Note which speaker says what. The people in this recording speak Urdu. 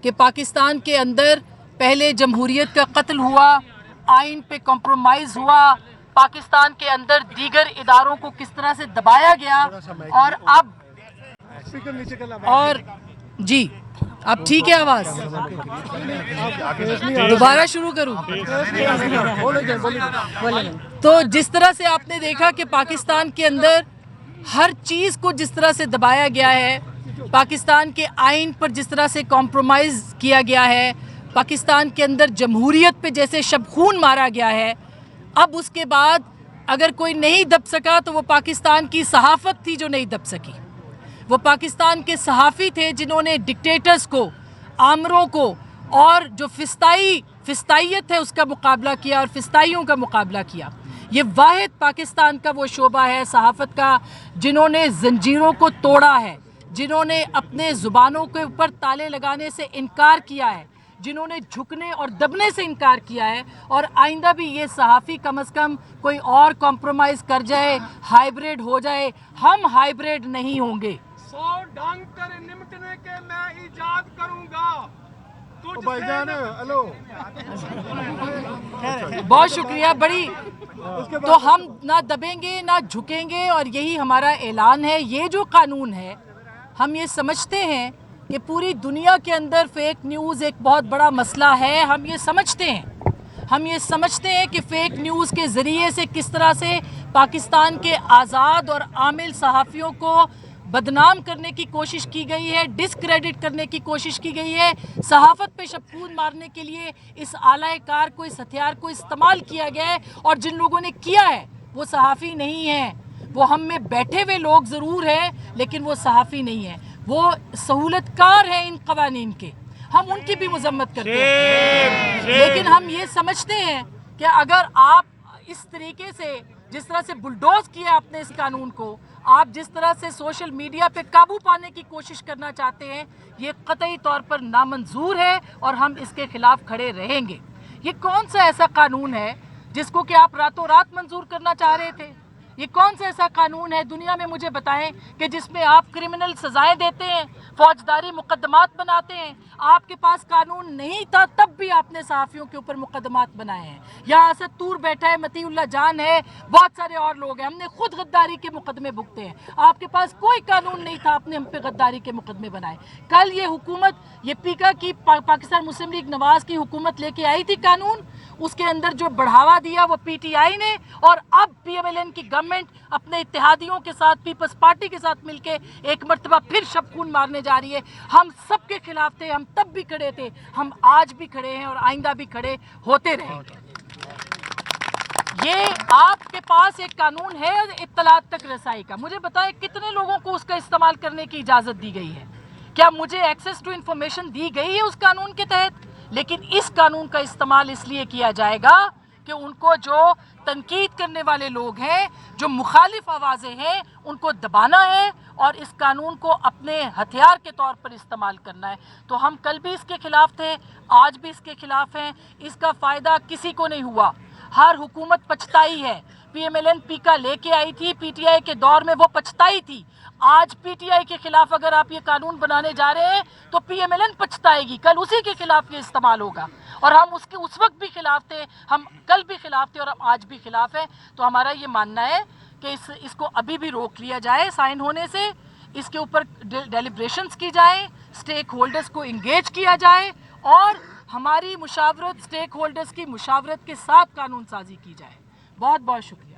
Speaker 1: کہ پاکستان کے اندر پہلے جمہوریت کا قتل ہوا, آئین پہ کمپرومائز ہوا, پاکستان کے اندر دیگر اداروں کو کس طرح سے دبایا گیا, اور اب جی اب ٹھیک ہے آواز, دوبارہ شروع کروں. تو جس طرح سے آپ نے دیکھا کہ پاکستان کے اندر ہر چیز کو جس طرح سے دبایا گیا ہے, پاکستان کے آئین پر جس طرح سے کمپرومائز کیا گیا ہے, پاکستان کے اندر جمہوریت پہ جیسے شب خون مارا گیا ہے, اب اس کے بعد اگر کوئی نہیں دب سکا تو وہ پاکستان کی صحافت تھی جو نہیں دب سکی. وہ پاکستان کے صحافی تھے جنہوں نے ڈکٹیٹرز کو, آمروں کو, اور جو فستائیت ہے اس کا مقابلہ کیا, اور فستائیوں کا مقابلہ کیا. یہ واحد پاکستان کا وہ شعبہ ہے صحافت کا جنہوں نے زنجیروں کو توڑا ہے, جنہوں نے اپنے زبانوں کے اوپر تالے لگانے سے انکار کیا ہے, جنہوں نے جھکنے اور دبنے سے انکار کیا ہے. اور آئندہ بھی یہ صحافی کم از کم کوئی اور کمپرومائز کر جائے, ہائیبریڈ ہو جائے, ہم ہائیبریڈ نہیں ہوں گے.
Speaker 2: 100 ڈھنگ کر نمٹنے کے میں ایجاد کروں گا.
Speaker 1: بہت شکریہ. بڑی تو ہم نہ دبیں گے نہ جھکیں گے, اور یہی ہمارا اعلان ہے. یہ جو قانون ہے, ہم یہ سمجھتے ہیں کہ پوری دنیا کے اندر فیک نیوز ایک بہت بڑا مسئلہ ہے. ہم یہ سمجھتے ہیں کہ فیک نیوز کے ذریعے سے کس طرح سے پاکستان کے آزاد اور عامل صحافیوں کو بدنام کرنے کی کوشش کی گئی ہے, ڈسکریڈٹ کرنے کی کوشش کی گئی ہے, صحافت پہ شب خون مارنے کے لیے اس آلہ کار کو, اس ہتھیار کو استعمال کیا گیا ہے. اور جن لوگوں نے کیا ہے وہ صحافی نہیں ہیں, وہ ہم میں بیٹھے ہوئے لوگ ضرور ہیں لیکن وہ صحافی نہیں ہیں, وہ سہولت کار ہیں ان قوانین کے. ہم ان کی بھی مذمت کرتے ہیں, لیکن ہم یہ سمجھتے ہیں کہ اگر آپ اس طریقے سے جس طرح سے بلڈوز کیا آپ نے اس قانون کو, آپ جس طرح سے سوشل میڈیا پہ قابو پانے کی کوشش کرنا چاہتے ہیں, یہ قطعی طور پر نامنظور ہے اور ہم اس کے خلاف کھڑے رہیں گے. یہ کون سا ایسا قانون ہے جس کو کہ آپ راتوں رات منظور کرنا چاہ رہے تھے؟ یہ کون سا ایسا قانون ہے دنیا میں مجھے بتائیں کہ جس میں آپ کرمنل سزائیں دیتے ہیں, فوجداری مقدمات بناتے ہیں؟ آپ کے پاس قانون نہیں تھا تب بھی آپ نے صحافیوں کے اوپر مقدمات بنائے ہیں. یہاں اسد طور بیٹھا ہے, مطیع اللہ جان ہے, بہت سارے اور لوگ ہیں, ہم نے خود غداری کے مقدمے بھگتے ہیں. آپ کے پاس کوئی قانون نہیں تھا, آپ نے ہم پہ غداری کے مقدمے بنائے. کل یہ حکومت, یہ پیکا کی پاکستان مسلم لیگ نواز کی حکومت لے کے آئی تھی قانون, اس کے اندر جو بڑھاوا دیا وہ پی ٹی آئی نے, اور اب پی ایم ایل این کی گورنمنٹ اپنے اتحادیوں کے ساتھ, پیپلز پارٹی کے ساتھ مل کے ایک مرتبہ پھر شب خون مارنے جا رہی ہے. ہم سب کے خلاف تھے, ہم تب بھی کھڑے تھے, ہم آج بھی کھڑے ہیں اور آئندہ بھی کھڑے ہوتے رہیں گے. یہ آپ کے پاس ایک قانون ہے اطلاعات تک رسائی کا, مجھے بتائیں کتنے لوگوں کو اس کا استعمال کرنے کی اجازت دی گئی ہے؟ کیا مجھے ایکسیس ٹو انفارمیشن دی گئی ہے اس قانون کے تحت؟ لیکن اس قانون کا استعمال اس لیے کیا جائے گا کہ ان کو جو تنقید کرنے والے لوگ ہیں, جو مخالف آوازیں ہیں, ان کو دبانا ہے اور اس قانون کو اپنے ہتھیار کے طور پر استعمال کرنا ہے. تو ہم کل بھی اس کے خلاف تھے, آج بھی اس کے خلاف ہیں. اس کا فائدہ کسی کو نہیں ہوا, ہر حکومت پچھتائی ہے. پی ایم ایل این پی کا لے کے آئی تھی, پی ٹی آئی کے دور میں وہ پچھتائی تھی. آج پی ٹی آئی کے خلاف اگر آپ یہ قانون بنانے جا رہے ہیں تو پی ایم ایل این پچھتائے گی, کل اسی کے خلاف یہ استعمال ہوگا. اور ہم اس وقت بھی خلاف تھے, ہم کل بھی خلاف تھے اور ہم آج بھی خلاف ہیں. تو ہمارا یہ ماننا ہے کہ اس کو ابھی بھی روک لیا جائے سائن ہونے سے, اس کے اوپر ڈیلیبریشنز کی جائیں, اسٹیک ہولڈرز کو انگیج کیا جائے, اور ہماری مشاورت, اسٹیک ہولڈرز کی مشاورت کے ساتھ قانون سازی کی جائے. بہت بہت شکریہ.